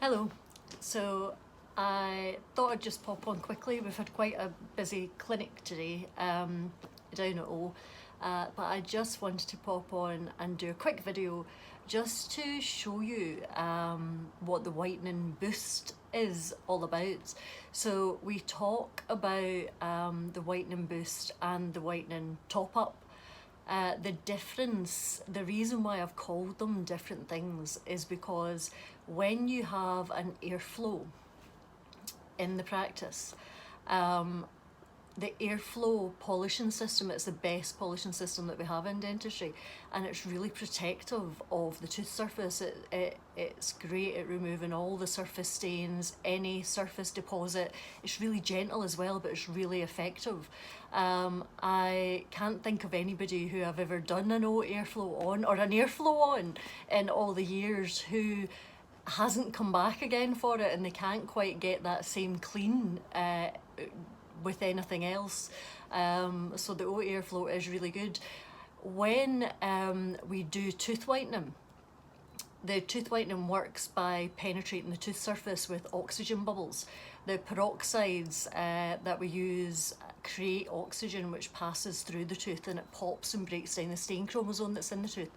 Hello. So I thought I'd just pop on quickly. We've had quite a busy clinic today down at O, but I just wanted to pop on and do a quick video just to show you what the Whitening Boost is all about. So we talk about the Whitening Boost and the Whitening Top Up. The difference, the reason why I've called them different things is because when you have an airflow in the practice, the airflow polishing system, it's the best polishing system that we have in dentistry, and it's really protective of the tooth surface. It's great at removing all the surface stains, any surface deposit. It's really gentle as well, but it's really effective. I can't think of anybody who I've ever done an airflow on or an airflow on in all the years who hasn't come back again for it, and they can't quite get that same clean with anything else. So the oat airflow is really good. When we do tooth whitening, the tooth whitening works by penetrating the tooth surface with oxygen bubbles. The peroxides that we use create oxygen which passes through the tooth, and it pops and breaks down the stain chromosome that's in the tooth.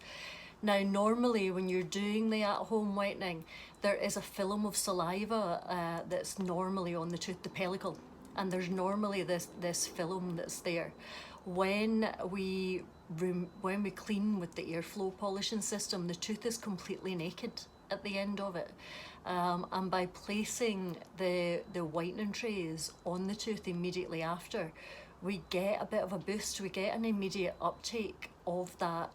Now, normally when you're doing the at-home whitening, there is a film of saliva that's normally on the tooth, the pellicle, and there's normally this film that's there. When we clean with the airflow polishing system, the tooth is completely naked at the end of it. And by placing the whitening trays on the tooth immediately after, we get a bit of a boost. We get an immediate uptake of that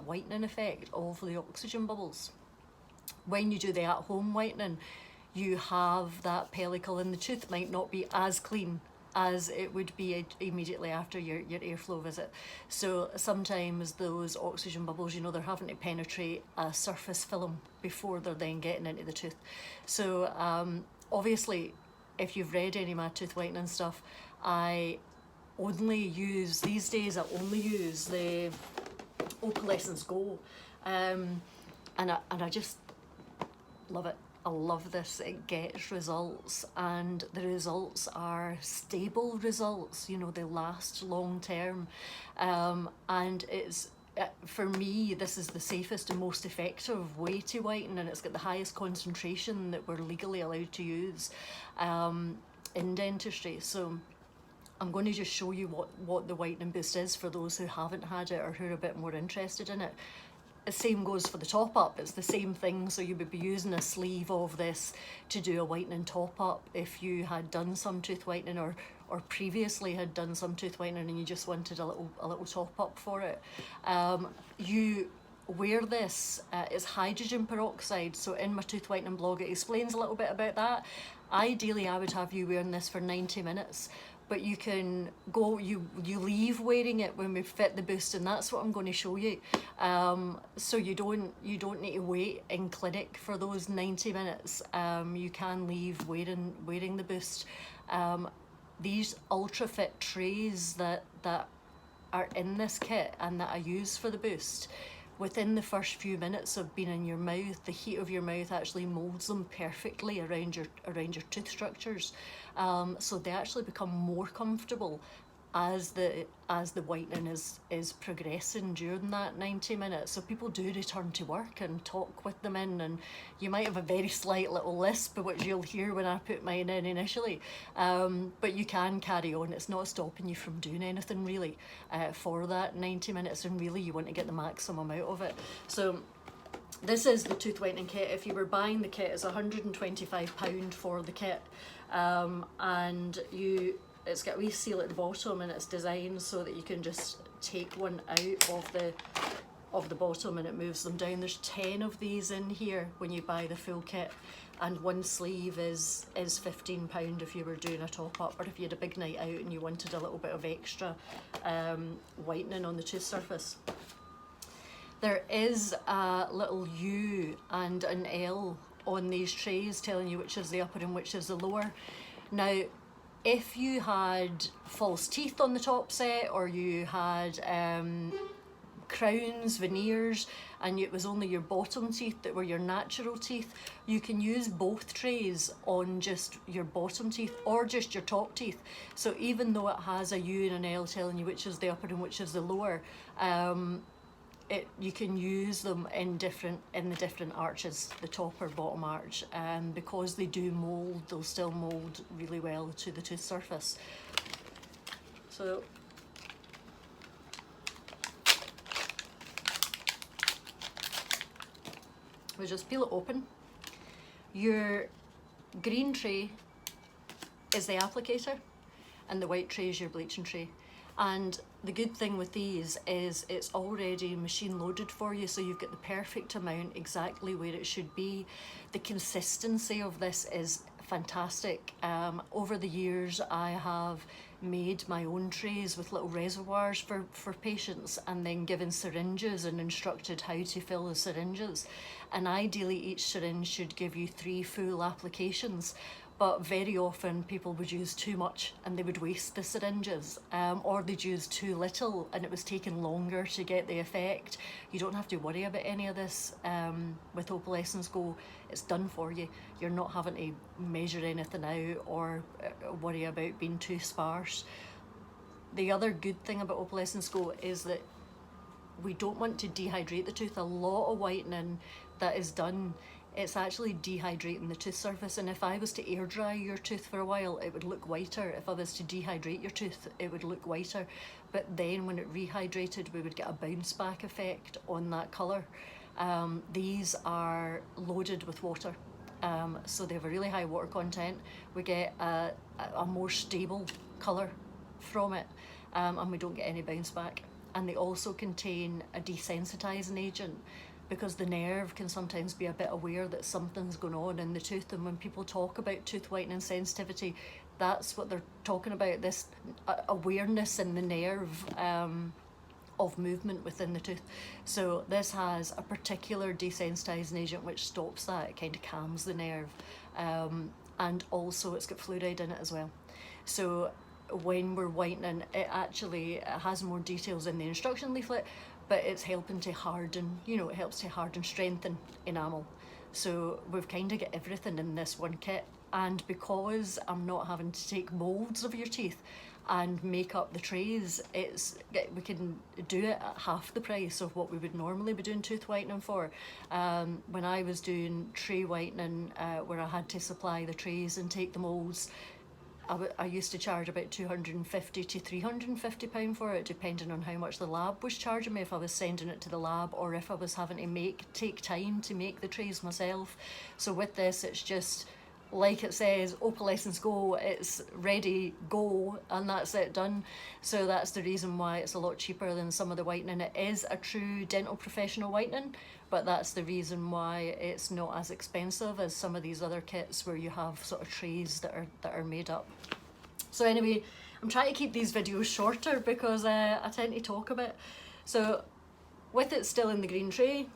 whitening effect of the oxygen bubbles. When you do the at-home whitening, you have that pellicle, and the tooth might not be as clean as it would be immediately after your airflow visit. So sometimes those oxygen bubbles, you know, they're having to penetrate a surface film before they're then getting into the tooth. So obviously, if you've read any of my tooth whitening stuff, I only use, these days I only use the Opalescence Go, and I just love it. I love this. It gets results, and the results are stable results. You know, they last long term, and it's for me, this is the safest and most effective way to whiten, and it's got the highest concentration that we're legally allowed to use in dentistry. So I'm going to just show you what the Whitening Boost is for those who haven't had it or who are a bit more interested in it. The same goes for the top up. It's the same thing. So you would be using a sleeve of this to do a whitening top up if you had done some tooth whitening or previously had done some tooth whitening and you just wanted a little top up for it. You wear this, it's hydrogen peroxide. So in my tooth whitening blog, it explains a little bit about that. Ideally, I would have you wearing this for 90 minutes. But you can go, you leave wearing it when we fit the boost, and that's what I'm going to show you. So you don't need to wait in clinic for those 90 minutes. You can leave wearing the boost. These ultra fit trays that are in this kit and that I use for the boost, within the first few minutes of being in your mouth, the heat of your mouth actually molds them perfectly around your tooth structures. So they actually become more comfortable as the whitening is progressing during that 90 minutes. So people do return to work and talk with them in, and you might have a very slight little lisp, which you'll hear when I put mine in initially. But you can carry on. It's not stopping you from doing anything really for that 90 minutes, and really you want to get the maximum out of it. So this is the tooth whitening kit. If you were buying the kit, it's £125 for the kit, and it's got a wee seal at the bottom, and it's designed so that you can just take one out of the bottom and it moves them down. There's 10 of these in here when you buy the full kit, and one sleeve is £15 if you were doing a top up, or if you had a big night out and you wanted a little bit of extra whitening on the tooth surface. There is a little U and an L on these trays telling you which is the upper and which is the lower. Now, if you had false teeth on the top set, or you had crowns, veneers, and it was only your bottom teeth that were your natural teeth, you can use both trays on just your bottom teeth or just your top teeth. So even though it has a U and an L telling you which is the upper and which is the lower, you can use them in the different arches, the top or bottom arch, and because they do mould, they'll still mould really well to the tooth surface. So we just peel it open. Your green tray is the applicator and the white tray is your bleaching tray. And the good thing with these is it's already machine loaded for you, so you've got the perfect amount exactly where it should be. The consistency of this is fantastic. Over the years I have made my own trays with little reservoirs for patients, and then given syringes and instructed how to fill the syringes. And ideally each syringe should give you 3 full applications. But very often people would use too much and they would waste the syringes, or they'd use too little and it was taking longer to get the effect. You don't have to worry about any of this with Opalescence Go. It's done for you. You're not having to measure anything out or worry about being too sparse. The other good thing about Opalescence Go is that we don't want to dehydrate the tooth. A lot of whitening that is done, it's actually dehydrating the tooth surface, and if I was to air dry your tooth for a while, it would look whiter. If I was to dehydrate your tooth, it would look whiter. But then when it rehydrated, we would get a bounce back effect on that colour. These are loaded with water, so they have a really high water content. We get a more stable colour from it, and we don't get any bounce back. And they also contain a desensitising agent, because the nerve can sometimes be a bit aware that something's going on in the tooth. And when people talk about tooth whitening sensitivity, that's what they're talking about, this awareness in the nerve of movement within the tooth. So this has a particular desensitising agent which stops that. It kind of calms the nerve, and also it's got fluoride in it as well. So when we're whitening, it has more details in the instruction leaflet, but it's helping to harden, it helps to harden, strengthen enamel. So we've kind of got everything in this one kit. And because I'm not having to take moulds of your teeth and make up the trays, we can do it at half the price of what we would normally be doing tooth whitening for. When I was doing tray whitening, where I had to supply the trays and take the moulds, I used to charge about £250 to £350 for it, depending on how much the lab was charging me, if I was sending it to the lab or if I was having to take time to make the trays myself. So with this, it's just, like it says, Opalescence Go, it's ready, go, and that's it, done. So that's the reason why it's a lot cheaper than some of the whitening. It is a true dental professional whitening, but that's the reason why it's not as expensive as some of these other kits where you have sort of trays that are made up. So anyway, I'm trying to keep these videos shorter because I tend to talk a bit. So with it still in the green tray,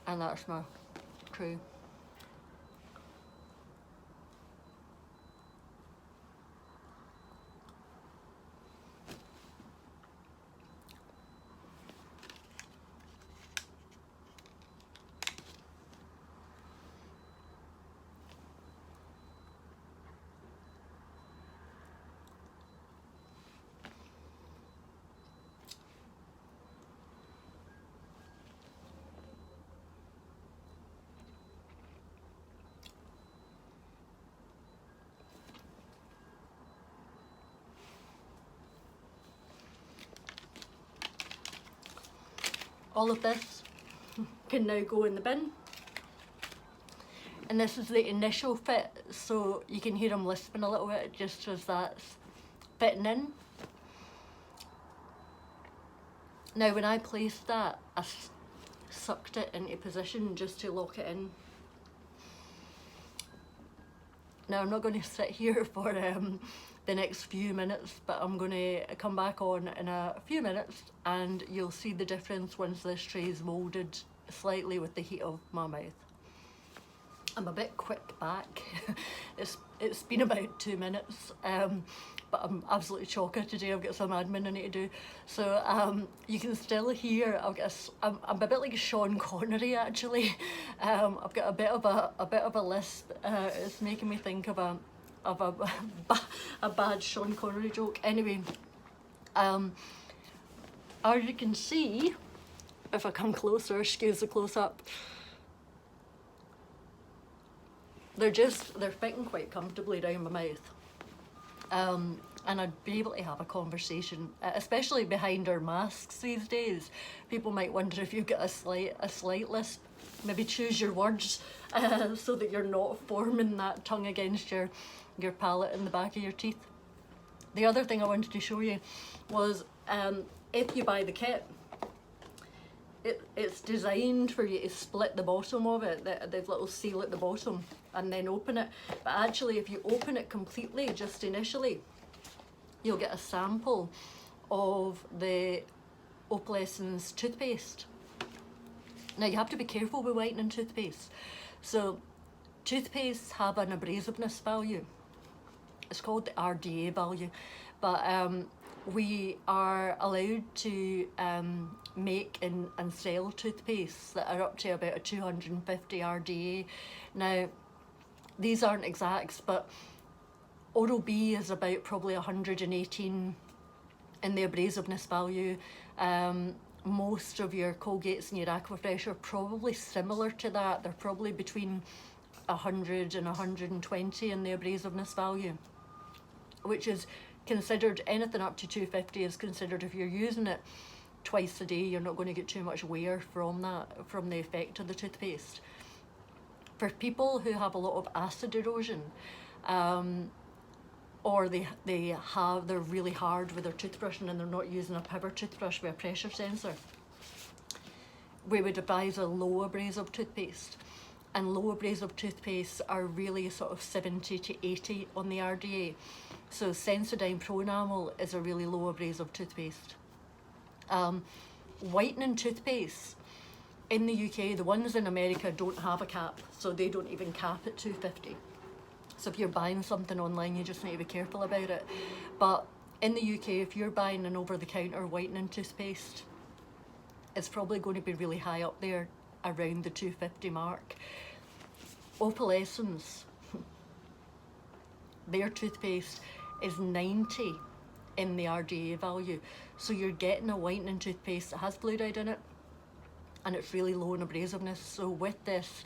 and that's my tray. All of this can now go in the bin. And this is the initial fit, so you can hear him lisping a little bit just as that's fitting in. Now when I placed that, I sucked it into position just to lock it in. Now I'm not going to sit here for the next few minutes, but I'm going to come back on in a few minutes and you'll see the difference once this tray is moulded slightly with the heat of my mouth. I'm a bit quick back. It's been about 2 minutes, but I'm absolutely chocker today. I've got some admin I need to do. So you can still hear, I'm a bit like Sean Connery actually. I've got a bit of a lisp. It's making me think of a bad Sean Connery joke. Anyway, as you can see, if I come closer, excuse the close up, they're fitting quite comfortably down my mouth. And I'd be able to have a conversation, especially behind our masks these days. People might wonder if you've got a slight lisp. Maybe choose your words so that you're not forming that tongue against your palate in the back of your teeth. The other thing I wanted to show you was if you buy the kit, it's designed for you to split the bottom of it, the little seal at the bottom, and then open it. But actually, if you open it completely, just initially, you'll get a sample of the Opalescence toothpaste. Now you have to be careful with whitening toothpaste. So toothpastes have an abrasiveness value. It's called the RDA value, but we are allowed to make and sell toothpastes that are up to about a 250 RDA. Now, these aren't exacts, but Oral-B is about probably 118 in the abrasiveness value. Most of your Colgates and your Aquafresh are probably similar to that. They're probably between 100 and 120 in the abrasiveness value, which is considered, anything up to 250 is considered, if you're using it twice a day, you're not going to get too much wear from the effect of the toothpaste. For people who have a lot of acid erosion, or they're really hard with their toothbrushing and they're not using a power toothbrush with a pressure sensor, we would advise a low abrasive toothpaste. And low abrasive toothpastes are really sort of 70 to 80 on the RDA. So Sensodyne Pro Enamel is a really low abrasive toothpaste. Whitening toothpaste in the UK, the ones in America don't have a cap, so they don't even cap at 250. So if you're buying something online, you just need to be careful about it. But in the UK, if you're buying an over-the-counter whitening toothpaste, it's probably going to be really high up there, around the 250 mark. Opalescence, their toothpaste is 90 in the RDA value. So you're getting a whitening toothpaste that has fluoride in it, and it's really low in abrasiveness. So with this,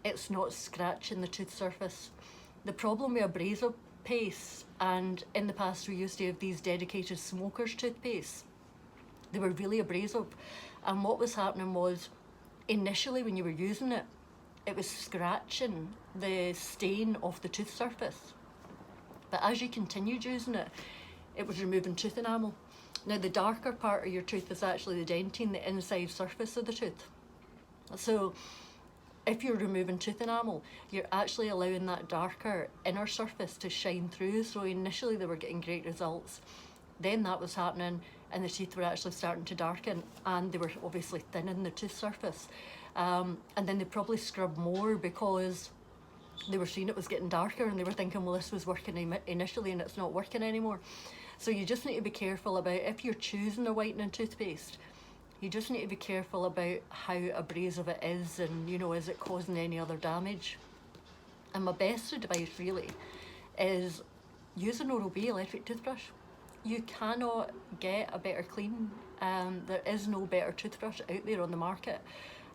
it's not scratching the tooth surface. The problem with abrasive paste, and in the past we used to have these dedicated smokers toothpaste, they were really abrasive, and what was happening was, initially when you were using it, it was scratching the stain off the tooth surface. But as you continued using it, it was removing tooth enamel. Now the darker part of your tooth is actually the dentine, the inside surface of the tooth. So if you're removing tooth enamel, you're actually allowing that darker inner surface to shine through. So initially they were getting great results. Then that was happening and the teeth were actually starting to darken, and they were obviously thinning the tooth surface. And then they probably scrubbed more because they were seeing it was getting darker, and they were thinking, well, this was working initially and it's not working anymore. So you just need to be careful about, if you're choosing a whitening toothpaste, you just need to be careful about how abrasive it is, and, you know, is it causing any other damage. And my best advice really is use an Oral-B electric toothbrush. You cannot get a better clean. There is no better toothbrush out there on the market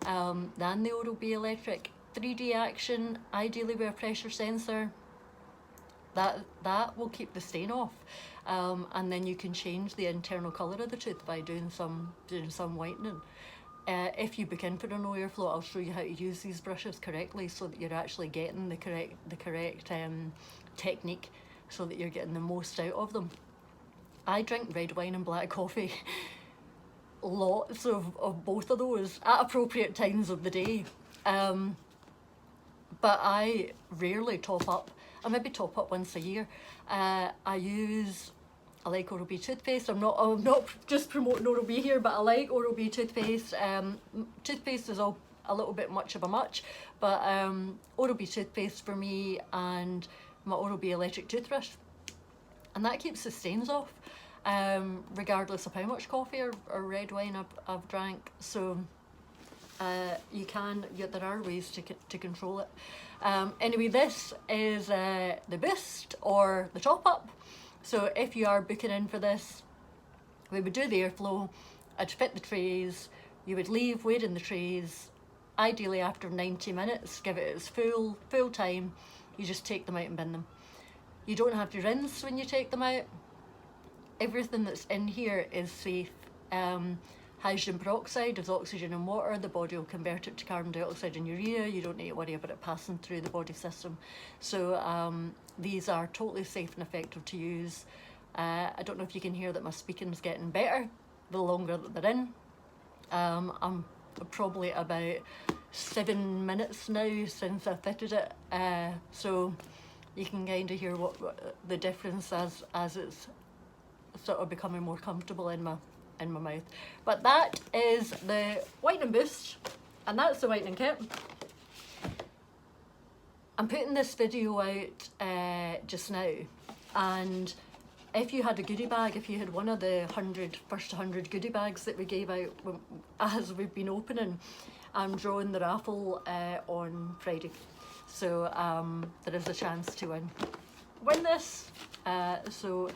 than the Oral-B electric. 3D action, ideally with a pressure sensor. That will keep the stain off, and then you can change the internal colour of the tooth by doing some whitening. If you book in for an airflow, I'll show you how to use these brushes correctly so that you're actually getting the correct technique, so that you're getting the most out of them. I drink red wine and black coffee, lots of both of those at appropriate times of the day, but I rarely top up. I maybe top up once a year. I like Oral-B toothpaste. I'm not just promoting Oral-B here, but I like Oral-B toothpaste. Toothpaste is all a little bit much of a much, but Oral-B toothpaste for me and my Oral-B electric toothbrush, and that keeps the stains off, regardless of how much coffee or red wine I've drank. So there are ways to control it. Anyway, this is the boost or the top up. So if you are booking in for this, we would do the airflow, I'd fit the trays, you would leave, weigh in the trays, ideally after 90 minutes, give it its full time, you just take them out and bin them. You don't have to rinse when you take them out. Everything that's in here is safe. Hydrogen peroxide is oxygen and water. The body will convert it to carbon dioxide and urea. You don't need to worry about it passing through the body system. So these are totally safe and effective to use. I don't know if you can hear that my speaking's getting better the longer that they're in. I'm probably about 7 minutes now since I fitted it, so you can kind of hear what the difference as it's sort of becoming more comfortable in my mouth. But that is the Whitening Boost, and that's the whitening kit. I'm putting this video out just now, and if you had a goodie bag, if you had one of the first 100 goodie bags that we gave out as we've been opening, I'm drawing the raffle on Friday. So there is a chance to win this. So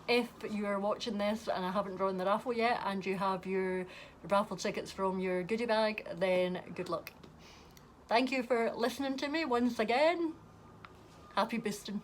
if you're watching this and I haven't drawn the raffle yet and you have your raffle tickets from your goodie bag, then good luck. Thank you for listening to me once again. Happy boosting.